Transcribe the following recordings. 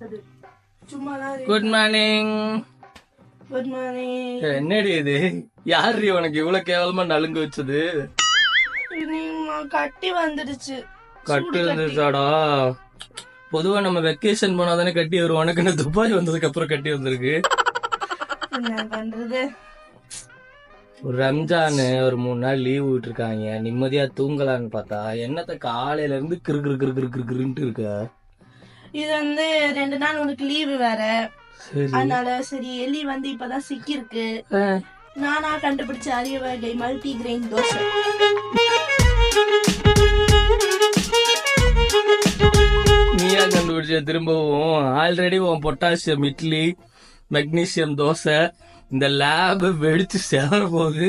Good morning. Good morning. என்னடி இது? யாரு உனக்கு இவ்வளவு கேவலமா நலுங்கு வச்சது? கட்டி வந்துடுச்சு. கட்டி வந்துருச்சாடா? பொதுவா நம்ம வெக்கேஷன் போனாதானே கட்டி வரும். உனக்கு என்ன துபாய் வந்ததுக்கு அப்புறம் கட்டி வந்திருக்கு? என்ன பண்றது? ஒரு ரம்ஜான் ஒரு 3 நாள் லீவ் விட்டுருக்காங்க, நிம்மதியா தூங்கலான்னு பார்த்தா என்னத்த காலையில இருந்து கிரு கிரு கிரு கிரு கிருன்ட்டு இருக்க. இது 2 நாள் உனக்கு லீவு வேற, அதனால சரி எலி இப்பதான் சிக்கிருக்கு. நானா கண்டுபிடிச்ச அரிய வகை மல்டி கிரெயின் தோசை. நீயா கண்டுபிடிச்ச? திரும்பவும் ஆல்ரெடி உன் பொட்டாசியம் இட்லி மெக்னீசியம் தோசை இந்த லேப் வெடிச்சு சேர போகுது.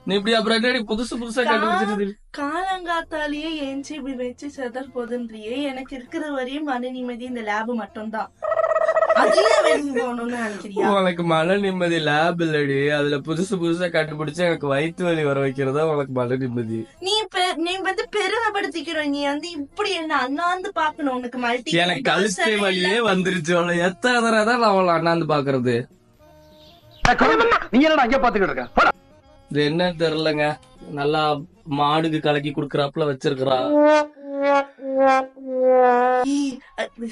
நீ இப்படி அப்புறம் புதுசா கண்டுபிடிச்சிருது. காலங்காத்தாலேயே ஏஞ்சி இப்படி வச்சு செதர் போதுன்றியே. எனக்கு இருக்கிற வரையும் மன நிம்மதி இந்த லேப் மட்டும் தான். உனக்கு மன நிம்மதி லேப் இல்லடி, அதுல புதுசா கண்டுபிடிச்சு எனக்கு வயிற்று வலி வர வைக்கிறதா உனக்கு மன நிம்மதி. நீ பெருமைப்படுத்திக்கிறோம். நீ இப்படி என்ன அண்ணாந்து பாக்கணும். உனக்கு மல்டி எனக்கு கழுத்தை வலியே வந்துருச்சு. அவளை எத்தனை தடவை தான் நான் அவளை அண்ணாந்து பாக்குறது? இது என்னன்னு தெரியலங்க. நல்லா மாடுக்கு கலக்கி குடுக்கறாப்புல வச்சிருக்கிறா.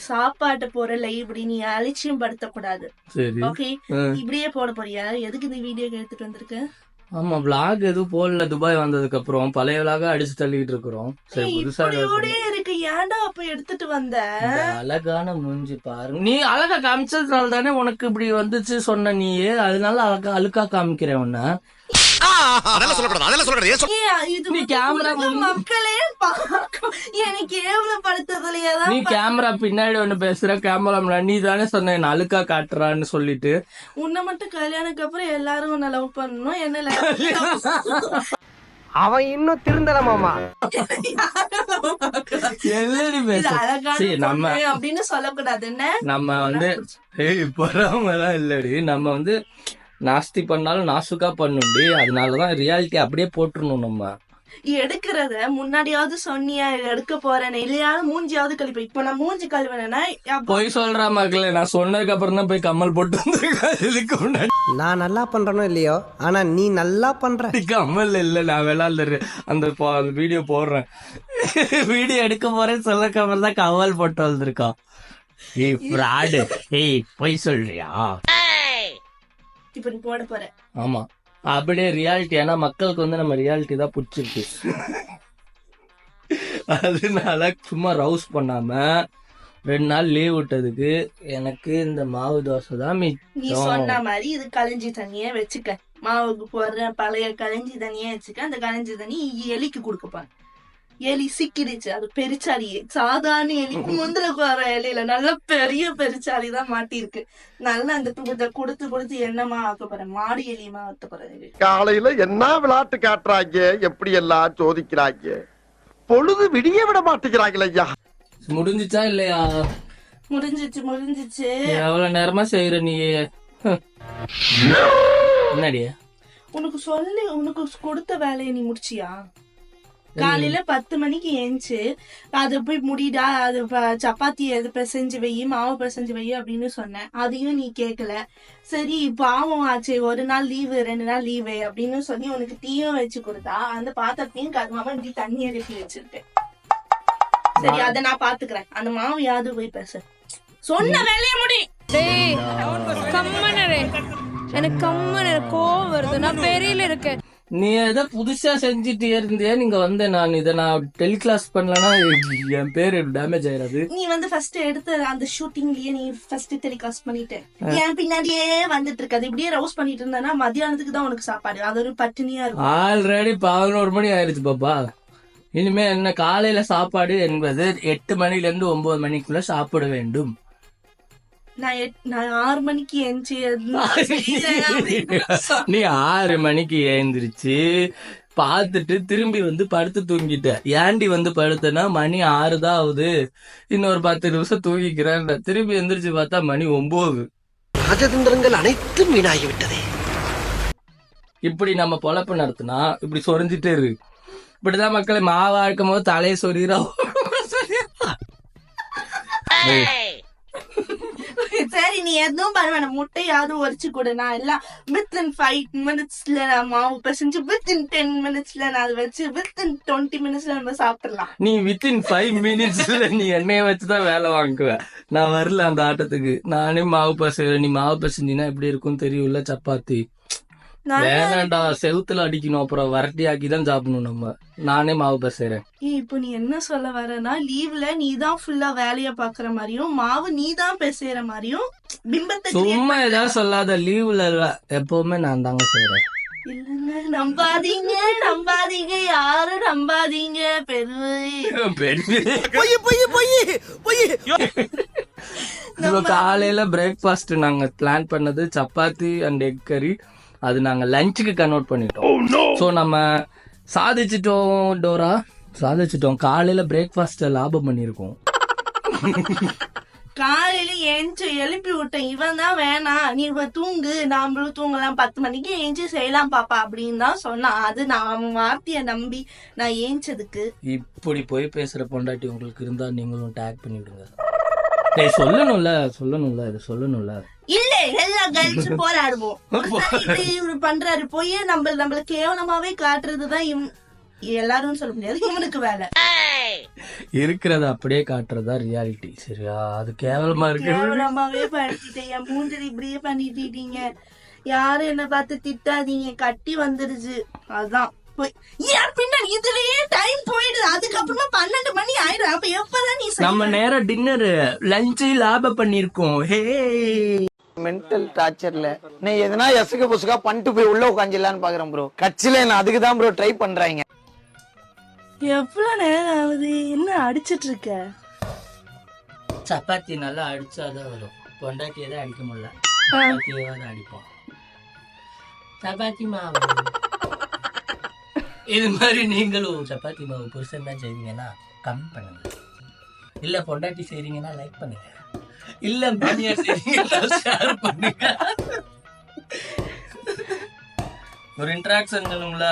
சாப்பாட்டு போறல இப்படி நீ அலட்சியம் படுத்த கூடாது. ஓகே, இப்படியே போட போறியா? எதுக்கு நீ வீடியோ எடுத்துட்டு வந்திருக்க? ஆமா, விளாக் எதுவும் போடல. துபாய் வந்ததுக்கு அப்புறம் பழைய விளாக அடிச்சு தள்ளிட்டு இருக்கிறோம். சரி, புதுசா இருக்கு. ஏன்டா அப்ப எடுத்துட்டு வந்த? அழகான மூஞ்சி பாருங்க. நீ அழகா காமிச்சதுனால தானே உனக்கு இப்படி வந்துச்சு சொன்ன நீயே. அதனால அழுக்கா காமிக்கிறேன் உன்ன. நீ கேமரா பின்னாடி ஒண்ணு பேசுற, கேமரா நீ தானே சொன்ன என்ன அழுக்கா காட்டுறான்னு சொல்லிட்டு. உன்னை மட்டும் கல்யாணத்துக்கு அப்புறம் எல்லாரும் உன்னை லவ் பண்ணணும். என்ன அவன் இன்னும் திருந்தலமாமா. நம்ம அப்படின்னு சொல்லக்கூடாது. நம்ம பொறாமலாம் இல்லடி. நம்ம நாஸ்தி பண்ணாலும் நாசுக்கா பண்ணுண்டி. அதனாலதான் ரியாலிட்டி அப்படியே போட்டுருணும். நம்ம எடுக்கிறத முன்னாடியாவது சொன்னியா எடுக்க போறேன், இல்லையாவது மூஞ்சியாவது கழிப்ப. இப்ப நான் மூஞ்சி கழுவினா போய் சொல்ற மக்களே. நான் சொன்னதுக்கு அப்புறம் தான் போய் கம்மல் போட்டு வந்திருக்கேன். நான் நல்லா பண்றனோ இல்லையோ, ஆனா நீ நல்லா பண்ற. கம்மல் இல்ல, நான் விளாண்டுரு அந்த வீடியோ போடுறேன். வீடியோ எடுக்க போறேன்னு சொல்லக்கு அப்புறம் தான் கம்மல் போட்டு வந்திருக்கான். ஏய் ஃப்ராடு, ஏய் போய் சொல்றியா? இப்ப நீ போட போற. ஆமா, அப்படியே ரியாலிட்டி. ஏன்னா மக்களுக்கு நம்ம ரியாலிட்டி தான் பிடிச்சிருக்கு. அதனால சும்மா ரவுஸ் பண்ணாம 2 நாள் லீவ் விட்டதுக்கு எனக்கு இந்த மாவு தோசை தான் மிச்சம். நீ சொன்ன மாதிரி இது களைஞ்சி தண்ணியே வச்சுக்க. மாவுக்கு போடுற பழைய களைஞ்சி தண்ணியே வச்சுக்க. அந்த களைஞ்சி தண்ணி எலிக்கு கொடுக்கப்பாங்க. எலி சிக்கிடுச்சு. அது பெருச்சாலியே, சாதாரண எலிக்கு முந்திர போற இலையில நல்ல பெரிய பெருச்சாலி தான் மாட்டிருக்கு. நல்லா அந்த தூக்கத்தை கொடுத்து என்னமா ஆக்க போற? மாடு எலியமா ஆக்க போற. காலையில என்ன விளையாட்டு காட்டுறாங்க, எப்படி எல்லாம் சோதிக்கிறாங்க. பொழுது விடிய விட மாட்டேங்கிறாங்களே ஐயா. முடிஞ்சிச்சா இல்லையா? முடிஞ்சிச்சு. எவ்வளவு நேரமா செய்யற நீ? என்னடியா உனக்கு கொடுத்த வேலையை நீ முடிச்சியா? காலையில 10 மணிக்கு ஏஞ்சி அது போய் முடிடா, அது சப்பாத்தி எது பிசைஞ்சு வை, மாவு பிசைஞ்சு வை அப்படின்னு சொன்னேன். அதையும் நீ கேட்கல. சரி பாவம் ஆச்சு, 1 நாள் லீவு 2 நாள் லீவு அப்படின்னு சொல்லி உனக்கு டீயும் வச்சு கொடுத்தா அந்த பாத்திரத்தையும் கருமாம இப்படி தண்ணி எழுப்பி வச்சிருக்கேன். சரி, அதை நான் பாத்துக்கிறேன். அந்த மாவு யாது போய் பேச சொன்ன வேலையை முடி. எனக்கு கம்மனே கோவம் வருது. நான் பெரியல இருக்கேன். நீ எதை புதுசா செஞ்சுட்டு இருந்தியா? நீங்க நான் இதை நான் டெலிகிளாஸ் பண்ணலன்னா என் பேரு டேமேஜ் ஆயிடாது. நீ ஃபர்ஸ்ட் எடுத்த அந்த ஷூட்டிங்லயே நீ ஃபர்ஸ்ட் டெலிகாஸ்ட் பண்ணிட்டு என் பின்னாடியே வந்துட்டு இருக்காது. இப்படியே ரவுஸ் பண்ணிட்டு இருந்தானா மத்தியானத்துக்கு தான் உனக்கு சாப்பாடு. அது ஒரு பட்டினியா இருக்கும். ஆல்ரெடி 11 மணி ஆயிடுச்சு பாப்பா. இனிமே என்ன காலையில சாப்பாடு என்பது 8 மணில இருந்து 9 மணிக்குள்ள சாப்பிட வேண்டும். நான் 6 மணிக்கு ஏஞ்சி நீ 6 மணிக்கு ஏந்திரிச்சு பாத்துட்டு திரும்பி படுத்து தூங்கிட்ட. ஏண்டி படுத்தனா மணி 6 தான் ஆகுது, இன்னொரு 10 நிமிஷம் தூங்கிக்கிறேன். திரும்பி எந்திரிச்சு பார்த்தா மணி 9. ராஜதந்திரங்கள் அனைத்தும் வீணாகிவிட்டதே. இப்படி நம்ம பொழப்பு நடத்தினா இப்படி சொரிஞ்சிட்டே இருக்கு. இப்படிதான் மக்களை மாவு ஆழ்க்கும் போது தலையை சொறிகிறோம். சரி நீ எதுவும் பரவாயில்ல, முட்டையாவது உரைச்சு கொடு. நான் எல்லாம் வித்தின் 5 minutesல நான் மாவு பிசைஞ்சு வித்தின் 10 minutesல நான் அதை வச்சு வித்தின் 20 minutesல நம்ம சாப்பிடலாம். நீ வித்தின் 5 minutesல நீ எண்ணெய வச்சுதான் வேலை வாங்குவ. நான் வரல அந்த ஆட்டத்துக்கு. நானே மாவு பசைறேன். நீ மாவு பசைஞ்சினா எப்படி இருக்கும் தெரியும்ல சப்பாத்தி. வேணாண்டா, செவுத்துல அடிக்கணும், அப்புறம் வரட்டி ஆக்கிதான் சாப்பிடணும் நம்ம. நானே மாவு பசைறேன். இப்போ நீ என்ன சொல்ல வரனா, லீவ்ல நீ தான் ஃபுல்லா வேலைய பாக்குற மாதிரியும் மாவு நீ தான் பிசைற மாதிரியும் பிம்பத்தை சும்மா ஏதாவது சொல்லாத. லீவ்ல எப்பவுமே நான் தாங்க செய்யறேன். இல்லங்க, நம்பாதீங்க நம்பாதீங்க, யாரும் நம்பாதீங்க. காலையில பிரேக்ஃபாஸ்ட் நாங்க பிளான் பண்ணது சப்பாத்தி அண்ட் எக் கறி. அது நாங்க லஞ்சுக்கு கன்வெர்ட் பண்ணிட்டோம். சோ நம்ம சாதிச்சிட்டோம் டோரா, சாதிச்சிட்டோம். காலையில பிரேக்ஃபாஸ்ட் லாபம் பண்ணிருக்கோம். காலையில ஏஞ்சி எழுப்பி விட்டேன். இவன் தான் வேணாம் நீ தூங்கு, நாமளும் தூங்கலாம், 10 மணிக்கு ஏஞ்சி செய்யலாம் பாப்பா அப்படின்னு தான் சொன்னான். அது நான் அவன் வார்த்தைய நம்பி நான் ஏஞ்சதுக்கு. இப்படி போய் பேசுற பொண்டாட்டி உங்களுக்கு இருந்தா நீங்களும் டேக் பண்ணி விடுங்க. சொல்லணும்ல இது சொல்லணும்ல. இல்ல எல்லா கேர்ள்ஸ் போராடுவோம். இவரு பண்றாரு போய் நம்மள கேவலமாவே காட்டுறதுதான் எல்லாரும் சொல்ல முடியாது, இவனுக்கு வேலை. இருக்கிறத அப்படியே காட்டுறதா ரியாலிட்டி. சரியா? அது கேவலமா இருக்கு. கேவலமாவே பண்ணிட்டேன். என் மூஞ்சல் இப்படியே பண்ணிட்டீங்க. யாரும் என்ன பார்த்து திட்டாதீங்க, கட்டி வந்துருச்சு. அதான் பின்னாடி இதுலயே டைம் போயிடுது. அதுக்கப்புறமா 12 மணி ஆயிடும். அப்ப எப்பதான் நீ நம்ம நேரம் டின்னர் லஞ்சு லாபம் பண்ணிருக்கோம். ஹே மென்டல் டார்ச்சர்ல நீ எதனா எசுக்கு புசுக்கா பண்ணிட்டு போய் உள்ள உட்காந்துலான்னு பாக்குறேன் ப்ரோ. கட்சியில நான் அதுக்குதான் ப்ரோ ட்ரை பண்றாங்க. எவ்வளவு நேரம் ஆகுது? என்ன அடிச்சிட்டு இருக்க? சப்பாத்தி நல்லா அடிச்சாதான் வரும். பொண்டாட்டியை தான் அடிக்க முடியல, சப்பாத்தியே தான் அடிப்போம். சப்பாத்தி மாவு இது மாதிரி நீங்களும் சப்பாத்தி மாவு புருஷன் தான் செய்வீங்கன்னா கமெண்ட் பண்ணுங்க. இல்ல பொண்டாட்டி செய்றீங்கன்னா லைக் பண்ணுங்க. இல்ல மாமியார் செய்றீங்கன்னா ஷேர் பண்ணுங்க. ஒரு இன்டராக்ஷன் வேணும்ல.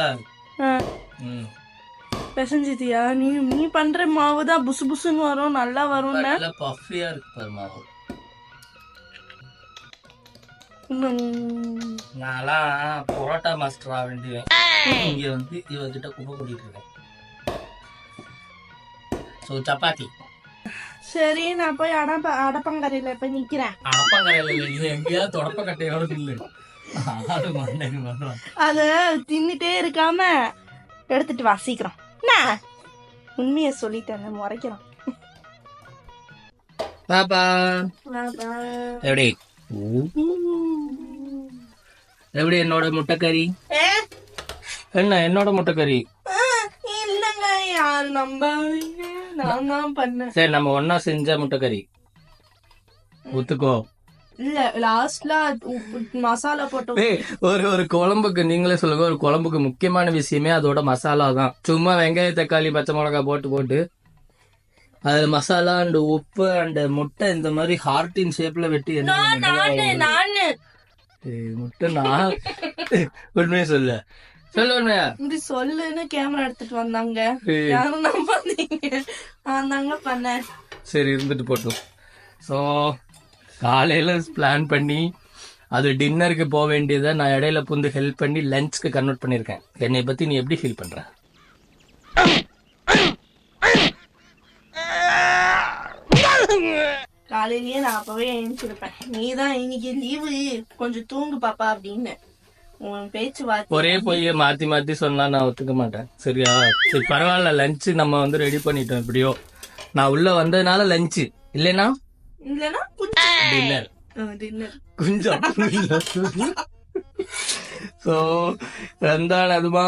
பெசஞ்சிட்டியா? நீ பண்ற மாவு தான் புசு புசுன்னு வரும், நல்லா வரும். பஃபியா இருக்கு பாரு மாவு. நான்லாம் பரோட்டா மாஸ்டர் ஆக வேண்டியவன். இங்க வந்து இவங்கிட்ட குப்பை கொட்டிட்டு இருக்கேன். சோ சப்பாத்தி. சரி நான் போய் அடப்பங்கரையில போய் நிக்கிறேன். அடப்பங்கரையில எங்கேயாவது தொடப்ப கட்டையோட இல்லை. அத தின்னுட்டே இருக்காம எடுத்துட்டு வா சீக்கிரம். உண்மைய சொல்லிட்டேன், முறைக்கிறான். பாப்பா எப்படி எப்படி என்னோட முட்டைக்கறி? என்ன என்னோட முட்டைக்கறி? இல்லங்க, யாரு நம்பாதீங்க, நான் தான் பண்ணேன். சரி நம்ம ஒன்னா செஞ்ச முட்டைக்கறி ஒத்துக்கோ. இல்ல லாஸ்ட்ல மசாலா போட்டு ஒரு குழம்புக்கு நீங்களே சொல்லுங்க. ஒரு குழம்புக்கு முக்கியமான விஷயமே அதோட மசாலா தான். சும்மா வெங்காய தக்காளி பச்சை மிளகாய் போட்டு அது மசாலா அண்ட் உப்பு அண்ட் முட்டை இந்த மாதிரி ஹார்ட்டின் ஷேப்ல வெட்டி முட்டை. நான் உண்மையை சொல்ல உண்மையா இப்படி சொல்லுன்னு கேமரா எடுத்துட்டு வந்தாங்க, யாரும் நம்பாதீங்க, நான் தாங்க பண்ணேன். சரி இருந்துட்டு போட்டோம். ஸோ காலையில பிளான் பண்ணி அது டின்னருக்கு போக வேண்டியதை நான் இடையில புந்து ஹெல்ப் பண்ணி லஞ்சுக்கு கன்வெர்ட் பண்ணிருக்கேன். என்னை பத்தி நீ எப்படி ஃபீல் பண்ற? காலையிலயே நான் அப்பவே எழுந்திருப்பேன். நீதான் இன்னைக்கு லீவு கொஞ்சம் தூங்கு பாப்பா அப்படின்னு உன் பேச்சு ஒரே பொய்ய மாத்தி மாத்தி சொன்னா நான் ஒத்துக்க மாட்டேன். சரியா? சரி பரவாயில்ல, லஞ்சு நம்ம வந்து ரெடி பண்ணிட்டோம். எப்படியோ நான் உள்ள வந்ததுனால லஞ்சு இல்லைன்னா டின்னர் கொஞ்சம். ஸோ வந்தான் அதுமா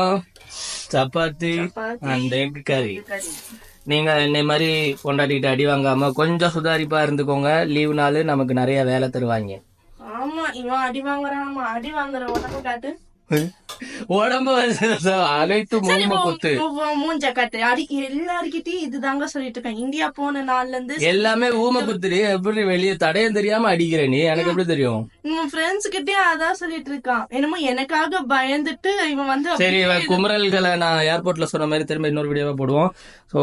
சப்பாத்தி அண்ட் எக் கறி. நீங்க என்னை மாதிரி கொண்டாடிட்டு அடி வாங்காம கொஞ்சம் சுதாரிப்பா இருந்துக்கோங்க. லீவ் நாள் நமக்கு நிறைய வேலை தருவாங்க. ஆமா, இவன் அடி வாங்குறான், அடி வாங்குற உடம்பு காட்டு. உடம்பு அனைத்து மூம குத்து மூஞ்ச கட்டு எல்லார்கிட்டயும் இதுதாங்க சொல்லிட்டு இருக்கேன். இந்தியா போன நாள்ல இருந்து எல்லாமே ஊம குத்துரு. எப்படி வெளியே தடையும் தெரியாம அடிக்கிற நீ? எனக்கு எப்படி தெரியும்? உன் ஃப்ரெண்ட்ஸ் கிட்டயும் அதான் சொல்லிட்டு இருக்கான். என்னமோ எனக்காக பயந்துட்டு இவன் வந்து சரி, இவன் குமரல்களை நான் ஏர்போர்ட்ல சொன்ன மாதிரி திரும்ப இன்னொரு வீடியோவா போடுவோம். சோ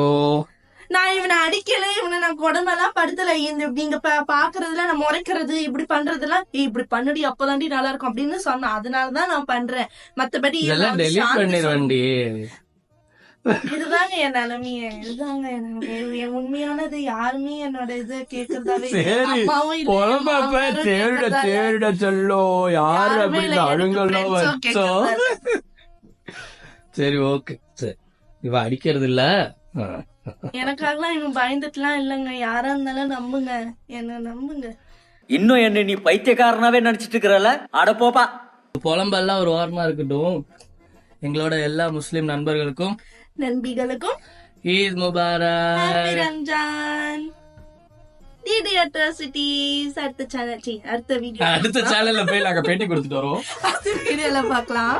நான் இவனை அடிக்கல, இவனை நான் உடம்பெல்லாம் படுத்தல. இந்த நீங்க பாக்குறதுல நான் முறைக்கிறது இப்படி பண்றதெல்லாம் இப்படி பண்ணுடி அப்பதாண்டி நல்லா இருக்கும் அப்படின்னு சொன்னேன். அதனாலதான் நான் பண்றேன். மத்தபடி இதெல்லாம் டெலிட் பண்ணிடுவேன்டி. இதுதாங்க என் நிலைமைய, இதுதாங்க என் நிலைமைய. உண்மையானது யாருமே என்னோட இது கேக்குறதாவே சரி, அம்மாவும் இல்ல, பொழப்ப மாமனாரும் தேட கேக்குறதாவே. தேட சொல்லோ யாரு யாருமே அப்படி இல்ல, எனக்கு அழுங்கெல்லாம் friends உம் வச்சோம். கேக்குறதாவே. சரி, ஓகே. சரி, இவ அடிக்கிறது இல்ல. எனக்காகலாம் இவன் பயந்துட்டுலாம் இல்லைங்க. யாரா இருந்தாலும் நம்புங்க, என்ன நம்புங்க. இன்னும் என்ன நீ பைத்தியக்காரனாவே நினைச்சிட்டு இருக்கிறல? அட போப்பா. புலம்பெல்லாம் ஒரு ஓரமா இருக்கட்டும். எங்களோட எல்லா முஸ்லிம் நண்பர்களுக்கும் நண்பிகளுக்கும் Eid Mubarak. Happy Ramzan. DD atrocities அடுத்த சேனல், அடுத்த வீடியோ, அடுத்த சேனல்ல போய் நாங்க பேட்டி கொடுத்துட்டு வரோம். அடுத்த வீடியோல பார்க்கலாம்.